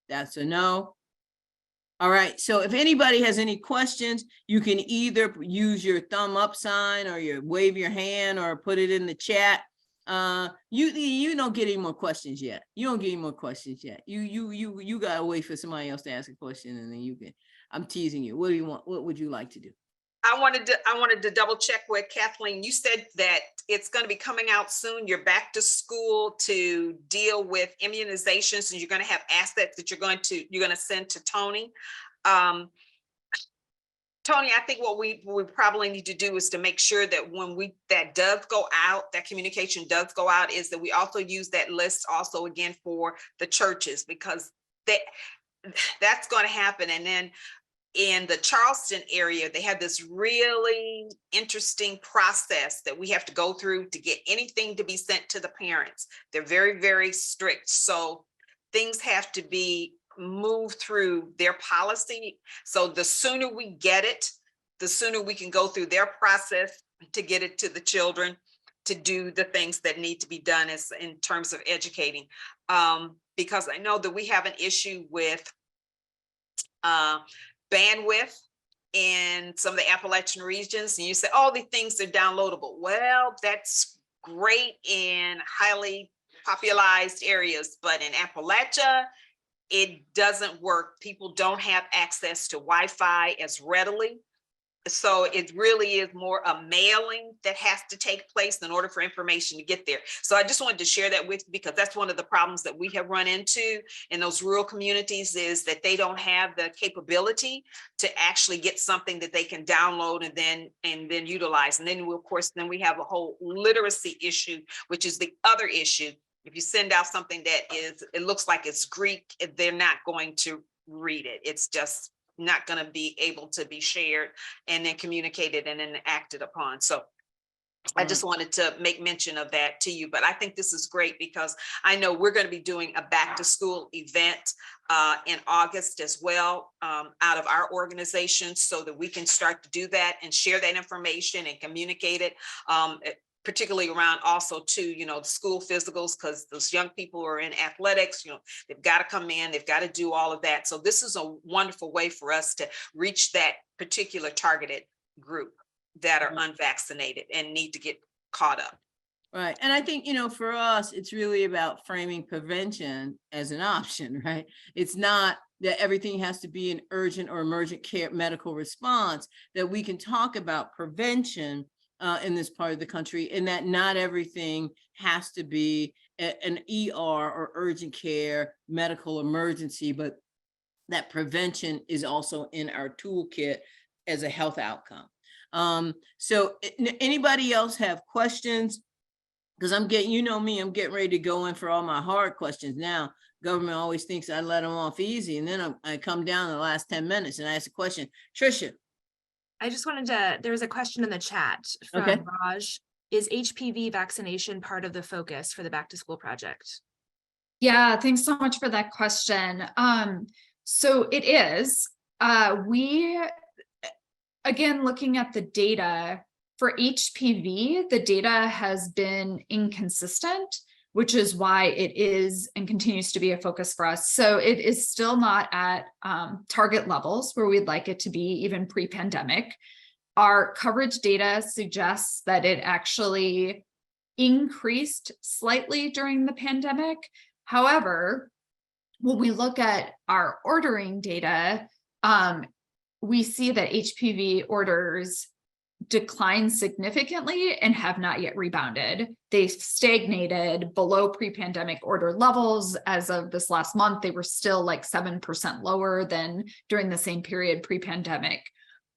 That's a no. All right, so if anybody has any questions, you can either use your thumb up sign or you wave your hand or put it in the chat. You don't get any more questions yet. You don't get any more questions yet. You gotta wait for somebody else to ask a question and then you can. I'm teasing you. What do you want? What would you like to do? I wanted to double check with Kathleen. You said that it's going to be coming out soon. You're back to school to deal with immunizations, and you're going to have assets that you're going to send to Tony. Tony, I think what we probably need to do is to make sure that when that does go out, that communication does go out, is that we also use that list also again for the churches, because that's going to happen. And then in the Charleston area, they have this really interesting process that we have to go through to get anything to be sent to the parents. They're very, very strict. So things have to be moved through their policy. So the sooner we get it, the sooner we can go through their process to get it to the children to do the things that need to be done as in terms of educating. Because I know that we have an issue with bandwidth in some of the Appalachian regions, and you say, oh, these things are downloadable. Well, that's great in highly popularized areas, but in Appalachia, it doesn't work. People don't have access to Wi-Fi as readily. So it really is more a mailing that has to take place in order for information to get there. So I just wanted to share that with you, because that's one of the problems that we have run into in those rural communities, is that they don't have the capability to actually get something that they can download and then utilize. And then of course, then we have a whole literacy issue, which is the other issue. If you send out something that it looks like it's Greek, they're not going to read it. It's just not going to be able to be shared and then communicated and then acted upon. So I just wanted to make mention of that to you. But I think this is great, because I know we're going to be doing a back to school event in August as well, out of our organization, so that we can start to do that and share that information and communicate it. Particularly around also too, the school physicals, because those young people are in athletics, they've got to come in, they've got to do all of that. So this is a wonderful way for us to reach that particular targeted group that are unvaccinated and need to get caught up. Right. And I think, for us, it's really about framing prevention as an option, right? It's not that everything has to be an urgent or emergent care medical response, that we can talk about prevention in this part of the country, and that not everything has to be an ER or urgent care medical emergency, but that prevention is also in our toolkit as a health outcome. So anybody else have questions? Because I'm getting ready to go in for all my hard questions now. Government always thinks I let them off easy, and then I come down in the last 10 minutes and I ask a question. Trisha. I just wanted there was a question in the chat from Raj. Is HPV vaccination part of the focus for the back to school project? Yeah, thanks so much for that question. So it is. We, again, looking at the data for HPV, the data has been inconsistent, which is why it is and continues to be a focus for us. So it is still not at target levels where we'd like it to be, even pre-pandemic. Our coverage data suggests that it actually increased slightly during the pandemic. However, when we look at our ordering data, we see that HPV orders declined significantly and have not yet rebounded. They've stagnated below pre-pandemic order levels. As of this last month, they were still like 7% lower than during the same period pre-pandemic.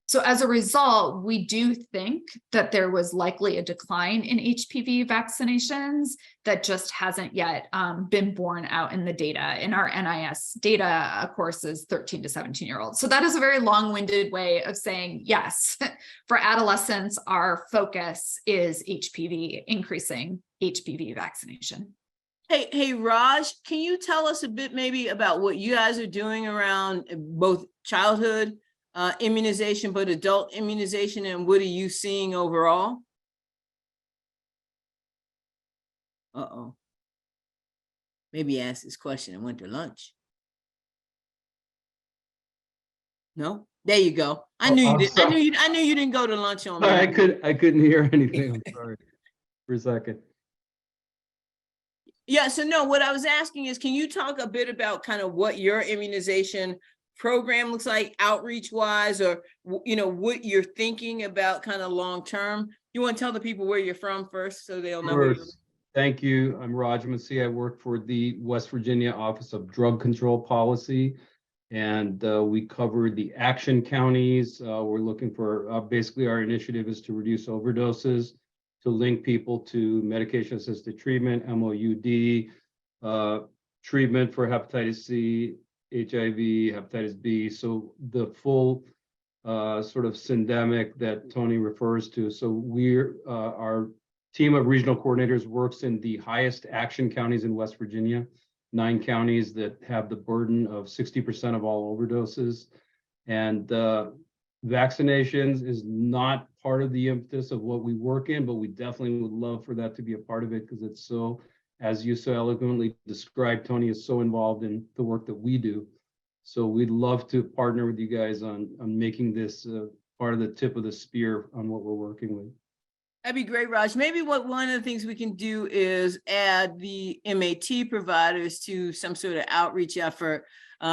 So as a result, we do think that there was likely a decline in HPV vaccinations that just hasn't yet been borne out in the data. And our NIS data, of course, is 13 to 17-year-olds. So that is a very long-winded way of saying, yes, for adolescents, our focus is HPV, increasing HPV vaccination. Hey, Raj, can you tell us a bit maybe about what you guys are doing around both childhood immunization, but adult immunization, and what are you seeing overall? Uh-oh. Maybe ask this question and went to lunch. No? There you go. I knew you did. I knew you didn't go to lunch on me. I couldn't hear anything. I'm sorry for a second. Yeah, so no, what I was asking is, can you talk a bit about kind of what your immunization program looks like outreach wise, or what you're thinking about kind of long term? You want to tell the people where you're from first so they'll know? Sure. Thank you. I'm Raj Massey. I work for the West Virginia Office of Drug Control Policy, and we cover the action counties. We're looking for basically our initiative is to reduce overdoses, to link people to medication assisted treatment, MOUD, treatment for hepatitis C, HIV, hepatitis B, so the full sort of syndemic that Tony refers to. So we're our team of regional coordinators works in the highest action counties in West Virginia, 9 counties that have the burden of 60% of all overdoses. And vaccinations is not part of the impetus of what we work in, but we definitely would love for that to be a part of it, because it's so, as you so eloquently described, Tony is so involved in the work that we do. So we'd love to partner with you guys on making this part of the tip of the spear on what we're working with. That'd be great, Raj. Maybe one of the things we can do is add the MAT providers to some sort of outreach effort,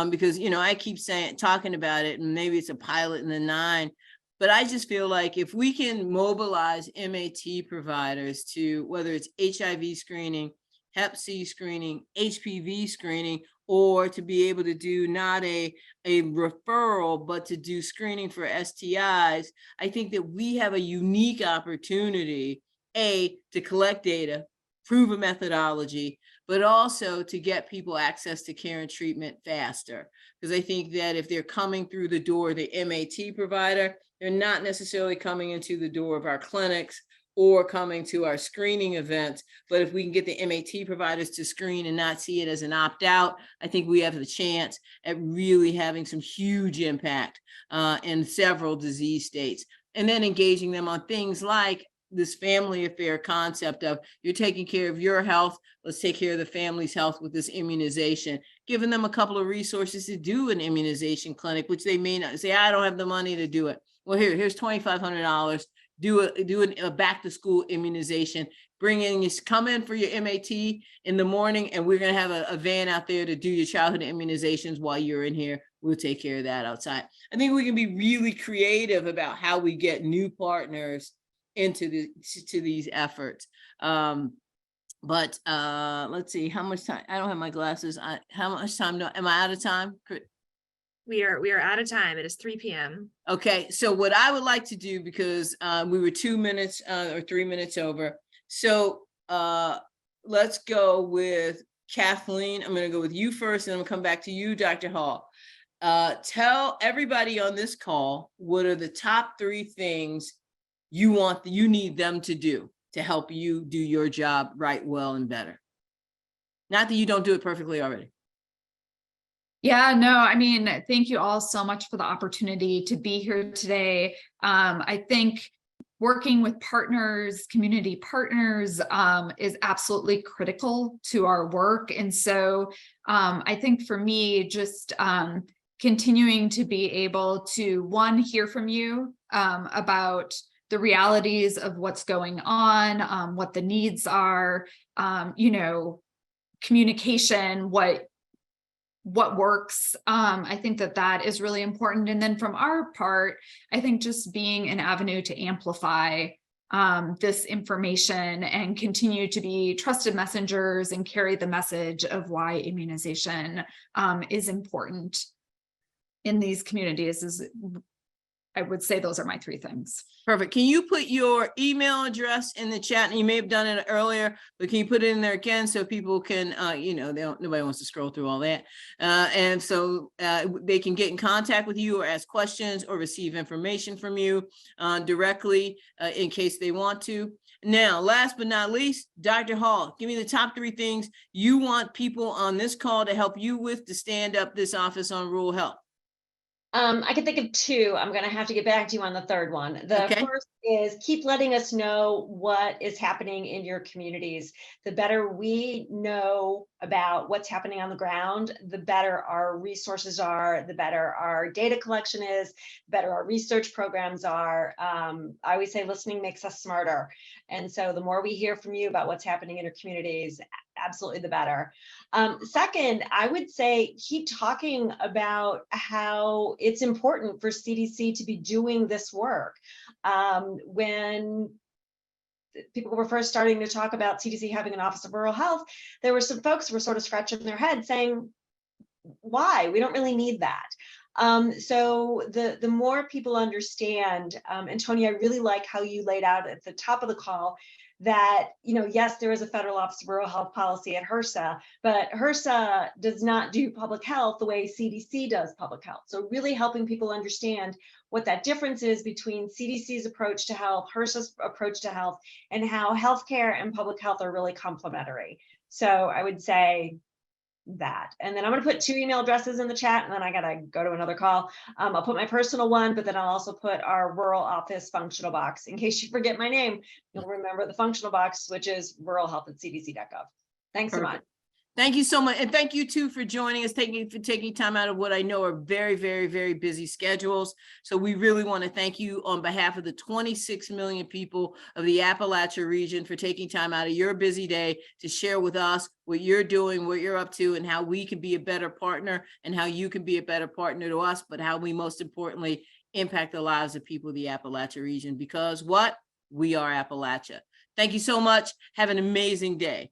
because, I keep talking about it, and maybe it's a pilot in the 9, but I just feel like if we can mobilize MAT providers to, whether it's HIV screening, Hep C screening, HPV screening, or to be able to do not a referral, but to do screening for STIs, I think that we have a unique opportunity, to collect data, prove a methodology, but also to get people access to care and treatment faster. Because I think that if they're coming through the door, the MAT provider, they're not necessarily coming into the door of our clinics or coming to our screening events. But if we can get the MAT providers to screen and not see it as an opt-out, I think we have the chance at really having some huge impact in several disease states. And then engaging them on things like this family affair concept of, you're taking care of your health, let's take care of the family's health with this immunization, giving them a couple of resources to do an immunization clinic, which they may not say, I don't have the money to do it. Well, here's $2,500. Do a back to school immunization, come in for your MAT in the morning, and we're going to have a van out there to do your childhood immunizations while you're in here. We'll take care of that outside. I think we can be really creative about how we get new partners into these efforts. But let's see, how much time? I don't have my glasses. How much time am I out of time? We are out of time. It is 3 p.m. Okay, so what I would like to do, because we were 2 minutes or 3 minutes over. So let's go with Kathleen. I'm going to go with you first, and I'm going to come back to you, Dr. Hall. Tell everybody on this call, what are the top 3 things you need them to do to help you do your job right, well, and better? Not that you don't do it perfectly already. Yeah, no, I mean, thank you all so much for the opportunity to be here today. I think working with partners, community partners, is absolutely critical to our work. And so I think for me, just continuing to be able to, one, hear from you about the realities of what's going on, what the needs are, communication, what works. I think that that is really important. And then from our part, I think just being an avenue to amplify this information and continue to be trusted messengers and carry the message of why immunization is important in these communities is, I would say those are my three things. Perfect. Can you put your email address in the chat? And you may have done it earlier, but can you put it in there again so people can, nobody wants to scroll through all that. And so they can get in contact with you or ask questions or receive information from you directly in case they want to. Now, last but not least, Dr. Hall, give me the top 3 things you want people on this call to help you with to stand up this Office on Rural Health. I can think of 2. I'm going to have to get back to you on the third one. The first is keep letting us know what is happening in your communities. The better we know about what's happening on the ground, the better our resources are, the better our data collection is, the better our research programs are. I always say listening makes us smarter. And so the more we hear from you about what's happening in your communities, absolutely the better. Second, I would say keep talking about how it's important for CDC to be doing this work. When people were first starting to talk about CDC having an Office of Rural Health, there were some folks who were sort of scratching their head saying, why? We don't really need that. So the more people understand, and Tony, I really like how you laid out at the top of the call that, yes, there is a federal Office of Rural Health policy at HRSA, but HRSA does not do public health the way CDC does public health. So really helping people understand what that difference is between CDC's approach to health, HRSA's approach to health, and how healthcare and public health are really complementary. So I would say that. And then I'm going to put 2 email addresses in the chat, and then I got to go to another call. I'll put my personal one, but then I'll also put our rural office functional box. In case you forget my name, you'll remember the functional box, which is ruralhealth@cdc.gov. Thanks so much. Thank you so much. And thank you too for joining us, taking time out of what I know are very, very, very busy schedules. So we really want to thank you on behalf of the 26 million people of the Appalachia region for taking time out of your busy day to share with us what you're doing, what you're up to, and how we can be a better partner and how you can be a better partner to us, but how we most importantly impact the lives of people of the Appalachia region, because what? We are Appalachia. Thank you so much. Have an amazing day.